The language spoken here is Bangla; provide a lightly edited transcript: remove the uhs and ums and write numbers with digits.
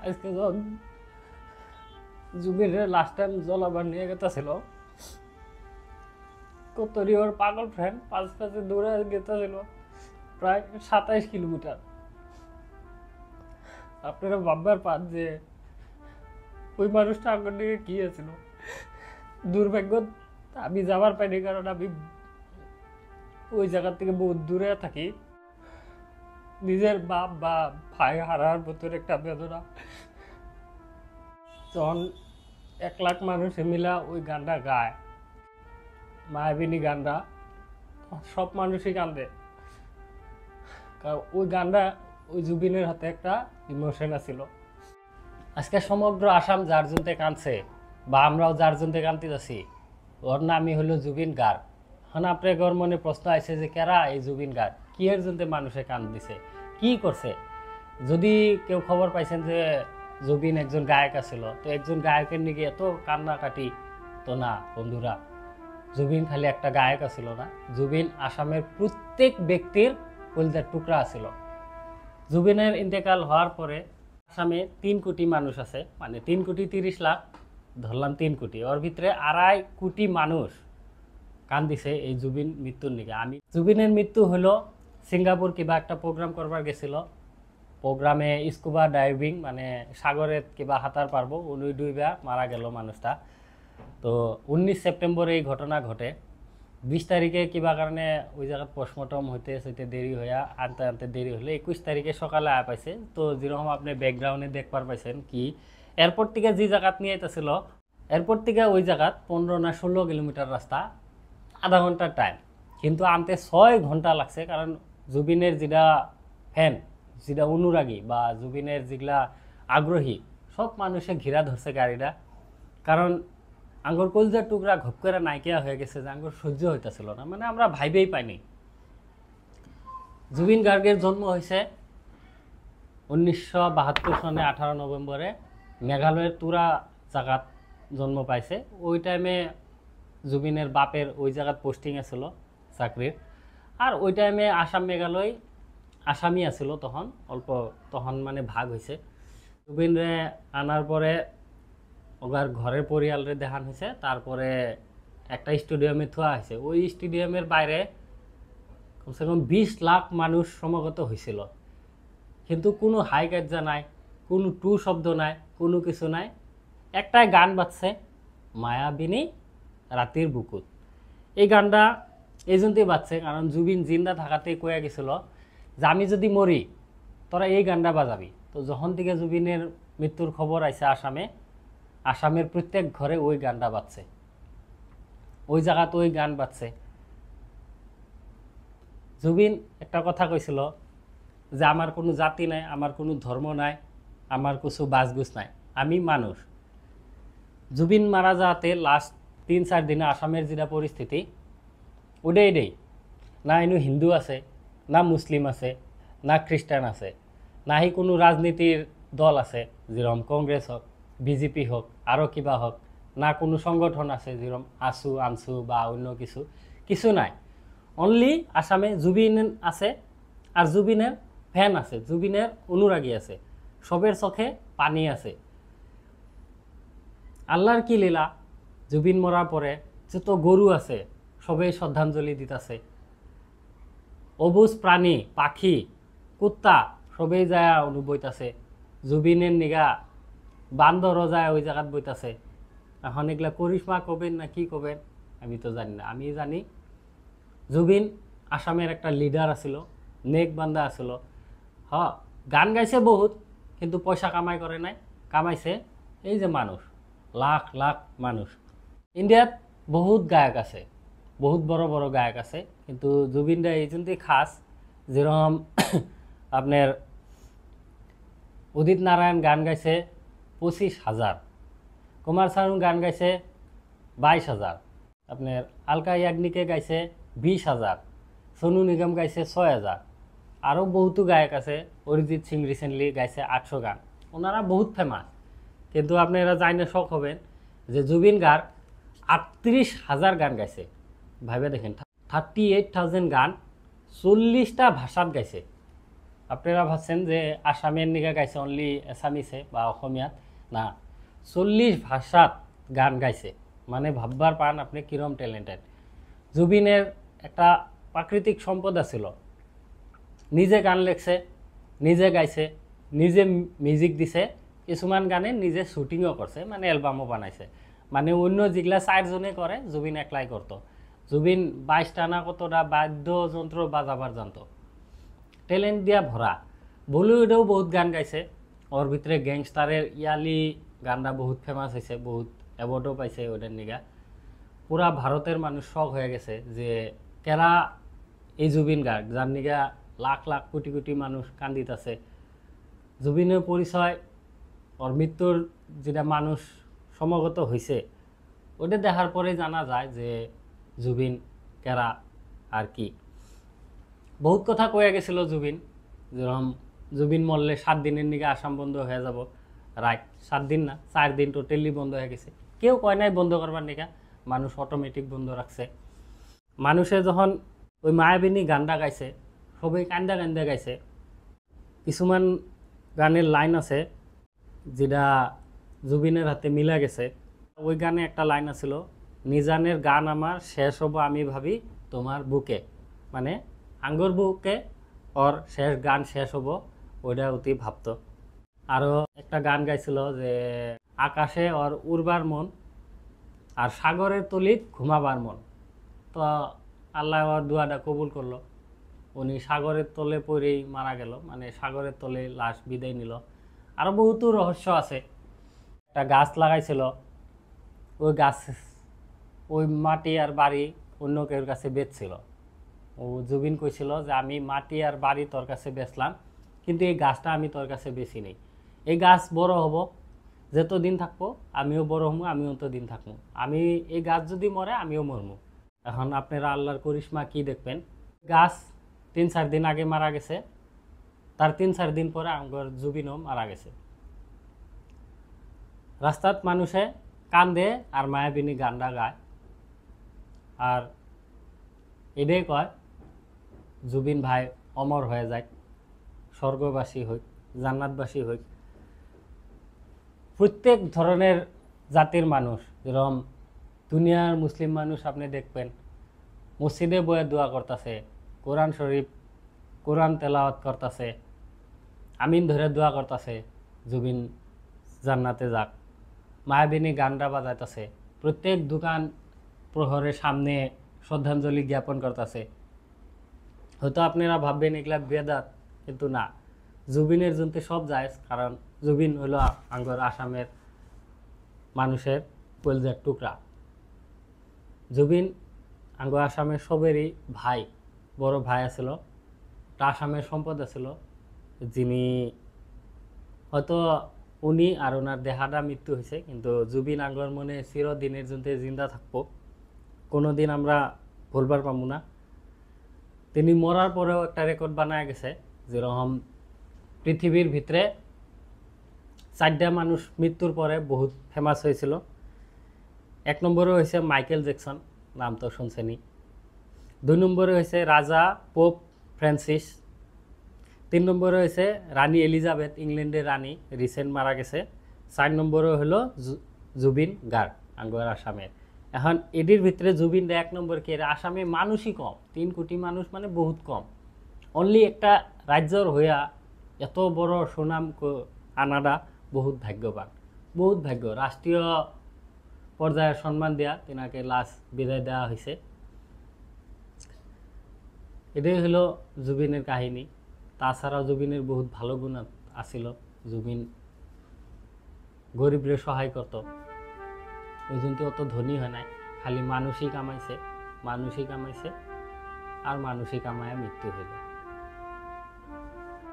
আজকে যখন জুবিনের লাস্ট টাইম জলাবার নিয়ে গেছিল, কতরি ওর পাগল ফ্রেন্ড পাঁচ পাঁচে দৌড়ে গেছিল প্রায় 27 কিলোমিটার। আপনারা ভাববার পান যে ওই মানুষটা আমার দিকে কি আছিল। দুর্ভাগ্য আমি যাবার পাইনি, কারণ আমি ওই জায়গা থেকে বহুত দূরে থাকি। নিজের বাপ বা ভাই হারার মতন একটা বেদনা। যখন 1 লাখ মানুষে মিলা ওই গানটা গায়, মায়াবিনী গানটা, সব মানুষই কান্দে। কারণ ওই গানটা ওই জুবিনের হাতে একটা ইমোশন আছিল। আজকে সমগ্র আসাম যার জন্যে কাঁদছে, বা আমরাও যার জন্যে কাঁদতে যাচ্ছি, ওর নামই হলো জুবিন গার্গ। এখন আপনার মনে প্রশ্ন আছে যে কেরা এই জুবিন গার্গ, কি এর জন্য মানুষে কান দিছে, কি করছে? যদি কেউ খবর পাইছেন যে জুবিন একজন গায়ক আছিল, তো একজন গায়কের নিকে এত কান্নাকাটি তো না বন্ধুরা। জুবিন খালি একটা গায়ক আছিল না, জুবিন আসামের প্রত্যেক ব্যক্তির কলিজার টুকরা আছিল। জুবিনের ইন্তেকাল হওয়ার পরে আসামে 3 কোটি মানুষ আছে, মানে 3 কোটি 30 লাখ, ধরলাম 3 কোটি, ওর ভিতরে 2.5 কোটি মানুষ কান্দিছে এই জুবিন মৃত্যুর নিকে। আমি জুবিনের মৃত্যু হলো সিঙ্গাপুর কিবা একটা প্রোগ্রাম করবার গেছিল, প্রোগ্রামে স্কুবা ডাইভিং মানে সাগরে কিবা হাঁতার পারবো, উনি ডুইবা মারা গেল মানুষটা। তো 19 সেপ্টেম্বরে এই ঘটনা ঘটে। 20 তারিখে কিবা কারণে ওই জায়গায় পোস্টমর্টম হইতে দেরি হইয়া আনতে আনতে দেরি হলে 21 তারিখে সকালে আয় পাইছে। তো যেরকম আপনি ব্যাকগ্রাউন্ডে দেখবার পাইছেন কি, এয়ারপোর্ট থেকে যে জায়গাত নিয়ে আইতেছিল, এয়ারপোর্ট থেকে ওই জায়গাত 15 না 16 কিলোমিটার রাস্তা, আধা ঘন্টার টাইম, কিন্তু আনতে 6 ঘন্টা লাগছে। কারণ জুবিনের যেটা ফ্যান, যেটা অনুরাগী বা জুবিনের যেগুলা আগ্রহী, সব মানুষে ঘিরা ধরছে গাড়িটা। কারণ আঙ্গুর কলজার টুকরা ঘপ করে নাইকিয়া হয়ে গেছে, যে আঙ্গুর সহ্য হইতেছিল না, মানে আমরা ভাইবেই পাইনি। জুবিন গার্গের জন্ম হয়েছে 1972 সনে 18 নভেম্বরে মেঘালয়ের তুরা জায়গাত জন্ম পাইছে। ওই টাইমে জুবিনের বাপের ওই জায়গাত পোস্টিং আছিল চাকরির। আর ওই টাইমে আসাম মেঘালয় আসামি আছিল তখন, অল্প তখন মানে ভাগ হয়েছে। জুবিনরে আনার পরে ওগার ঘরের পরিয়ালরে দেখান হয়েছে, তারপরে একটা স্টেডিয়ামে থোয়া হয়েছে। ওই স্টেডিয়ামের বাইরে কমসে কম 20 লাখ মানুষ সমাগত হয়েছিল, কিন্তু কোনো হাই কাজ্জা নাই, কোনো টু শব্দ নাই, কোনো কিছু নাই। একটাই গান বাজছে, মায়াবিনী রাতের বুকুত। এই গানটা এই জন্যই বাজছে কারণ জুবিন জিন্দা থাকাতেই কয়ে গেছিল যে আমি যদি মরি তোরা এই গানটা বাজাবি। তো যখন থেকে জুবিনের মৃত্যুর খবর আইছে আসামের প্রত্যেক ঘরে ওই গানটা বাজছে, ওই জায়গাতে ওই গান বাজছে। জুবিন একটা কথা কইছিল যে আমার কোনো জাতি নাই, আমার কোনো ধর্ম নাই, আমার কিছু বাজগুজ নাই, আমি মানুষ। জুবিন মারা যাওয়াতে লাস্ট 3-4 দিনে আসামের যেটা পরিস্থিতি, ওটাই দেই না এনু হিন্দু আছে, না মুসলিম আছে, না খ্রিস্টান আছে, নাহি কোনো রাজনীতির দল আছে যেরকম কংগ্রেস হোক, বিজেপি হোক, আরও কিবা হোক, না কোনো সংগঠন আছে যেরকম আসু আনসু বা অন্য কিছু নাই। অনলি আসামে জুবিন আছে, আর জুবিনের ফ্যান আছে, জুবিনের অনুরাগী আছে, সবের চোখে পানি আছে। আল্লাহর কি লীলা, জুবিন মরার পরে যত গরু আছে সবেই শ্রদ্ধাঞ্জলি দিতেছে, অবুজ প্রাণী পাখি কুত্তা সবেই যায় বইতাছে, জুবিনের নিগা বান্দরও যায় ওই জায়গাত বইতাছে। এখন এগুলা করিশ্মা কবেন না কি কবেন আমি তো জানি না। আমি জানি জুবিন আসামের একটা লিডার আছিল, নেক বান্দা আছিল। গান গাইছে বহুত, কিন্তু পয়সা কামাই করে নাই, কামাইছে এই যে মানুষ, লাখ লাখ মানুষ। ইন্ডিয়াত বহুত গায়ক আছে, বহুত বড় বড় গায়ক আছে, কিন্তু জুবিনদা এই জন্যই খাস। যেরকম আপনার উদিত নারায়ণ গান গাইছে 25,000, কুমার শানু গান গাইছে 22,000, আপনার আলকা ইয়াগনিকে গাইছে 20,000, সোনু নিগম গাইছে 6,000, আরও বহুতো গায়ক আছে। অরিজিৎ সিং রিসেন্টলি গাইছে 800 গান, ওনারা বহুত ফেমাস। কিন্তু আপনারা জানে শখ হবেন যে জুবিন গার্গ 38,000 গান গাইছে। ভাবে দেখেন, 38,000 গান 40টা ভাষাত গাইছে। আপনারা ভাবছেন যে আসামের নিগা গাইছে অনলি এসামিসে বা অসমীয়াত, না, 40 ভাষাত গান গাইছে। মানে ভাববার পান আপনি কিরম ট্যালেন্টেড। জুবিনের একটা প্রাকৃতিক সম্পদ আছিল, নিজে গান লেখছে, নিজে গাইছে, নিজে মিউজিক দিছে, কিছুমান গানে নিজে শুটিংও করছে, মানে অ্যালবামও বানাইছে। মানে অন্য যেগুলা 4 জনে করে জুবিন একলাই করত। জুবিন 22টা না কতটা বাদ্যযন্ত্র বাজাবার জানতো, ট্যালেন্ট দিয়া ভরা। বলিউডেও বহুত গান গাইছে, ওর ভিতরে গ্যাংস্টারের ইয়ালি গানটা বহুত ফেমাস হয়েছে, বহুত অ্যাওয়ার্ডও পাইছে ওদের নিগা। পুরা ভারতের মানুষ শখ হয়ে গেছে যে কেরা এই জুবিন গার্গ, যার নিগা লাখ লাখ কোটি কোটি মানুষ কান্দিত আছে। জুবিনের পরিচয়, ওর মৃত্যুর যেটা মানুষ সমাগত হয়েছে, ওটা দেখার পরে জানা যায় যে জুবিন কেরা আর কি। বহুত কথা কয়ে গেছিল জুবিন, যেরকম জুবিন মরলে 7 দিনের নিগে আসাম বন্ধ হয়ে যাব। রাইট, 7 দিন না, 4 দিন টোটালি বন্ধ হয়ে গেছে। কেউ কয় নাই বন্ধ করবার নিগা, মানুষ অটোমেটিক বন্ধ রাখছে। মানুষে যখন ওই মায়াবিনী গানটা গাইছে, সবাই কান্দা কান্দা গাইছে। কিছুমান গানের লাইন আছে যেটা জুবিনের হাতে মিলা গেছে। ওই গানে একটা লাইন আছিল, নিজানের গান আমার শেষ হব আমি ভাবি তোমার বুকে, মানে আঙ্গুর বুকে ওর শেষ গান শেষ হব, ওইটা অতি ভাবতো। আরও একটা গান গাইছিল যে আকাশে ওর উড়বার মন আর সাগরের তলিত ঘুমাবার মন। তো আল্লাহ ওর দোয়াটা কবুল করলো, উনি সাগরের তলে পড়েই মারা গেল, মানে সাগরের তলে লাশ বিদায় নিল। আরও বহুতো রহস্য আছে। একটা গাছ লাগাইছিল, ওই গাছ ওই মাটি আর বাড়ি অন্য কেউর কাছে বেচছিল। ও জুবিন কইছিল যে আমি মাটি আর বাড়ি তোর কাছে বেচলাম, কিন্তু এই গাছটা আমি তোর কাছে বেশি নেই। এই গাছ বড় হব, যতদিন থাকবো আমিও বড় হবো, আমিও ততদিন থাকবো। আমি এই গাছ যদি মরে আমিও মরবো। এখন আপনারা আল্লাহর করিশ্মা কি দেখবেন, গাছ 3-4 দিন আগে মারা গেছে, তার 3-4 দিন পরে আমার জুবিনও মারা গেছে। রাস্তাত মানুষে কান্দে আর মায়াবিনী গানটা গায়, আর এটাই কয় জুবিন ভাই অমর হয়ে যায়, স্বর্গবাসী হই, জান্নাতবাসী হই। প্রত্যেক ধরনের জাতির মানুষ, যেরকম দুনিয়ার মুসলিম মানুষ আপনি দেখবেন মসজিদে বয়ে দোয়া করতেছে, কোরআন শরীফ কোরআন তেলাওয়াত করতেছে, আমিন ধরে দোয়া করতেছে জুবিন জান্নাতে যাক। মায়াবিনী গানটা বাজাইতেছে, প্রত্যেক দোকান প্রহরের সামনে শ্রদ্ধাঞ্জলি জ্ঞাপন করতেছে। হয়তো আপনারা ভাববেন এগুলা বেদাত, কিন্তু না, জুবিনের জন্য সব যায়, কারণ জুবিন হলো আঙ্গর আসামের মানুষের কলজার টুকরা। জুবিন আঙ্গর আসামের সবেরই ভাই, বড় ভাই আছিল, তা আসামের সম্পদ আছিল, যিনি হয়তো উনি আর ওনার দেহাটা মৃত্যু হয়েছে, কিন্তু জুবিন আঙ্গর মনে চিরদিনের জন্য জিন্দা থাকবো, কোনো দিন আমরা ভুলবার পাবো না। তিনি মরার পরেও একটা রেকর্ড বানায় গেছে, যেরকম পৃথিবীর ভিতরে 4টা মানুষ মৃত্যুর পরে বহুত ফেমাস হয়েছিল। 1 নম্বরে হয়েছে মাইকেল জ্যাকসন, নাম তো শুনছেনি। 2 নম্বরে হয়েছে রাজা পোপ ফ্রান্সিস। 3 নম্বরে হয়েছে রানী এলিজাবেথ, ইংল্যান্ডের রানী, রিসেন্ট মারা গেছে। 4 নম্বরে হলো জুবিন গার্গ আঙ্গর আসামের। এখন এটির ভিতরে জুবিন 1 নম্বর কে, আসামে মানুষই কম, 3 কোটি মানুষ, মানে বহুত কম। অনলি একটা রাজ্যর হইয়া এত বড় সুনাম আনাটা বহুত ভাগ্যবান, বহুত ভাগ্য। রাষ্ট্রীয় পর্যায়ে সম্মান দেয়া, তেনাকে লাশ বিদায় দেওয়া হয়েছে। এটাই হলো জুবিনের কাহিনী। তাছাড়াও জুবিনের বহুত ভালো গুণ আছিল। জুবিন গরিবরে সহায় করত, ওই জন্য অত ধনী হয় নাই, খালি মানুষই কামাইছে, মানুষই কামাইছে আর মানুষই কামায় মৃত্যু হইল।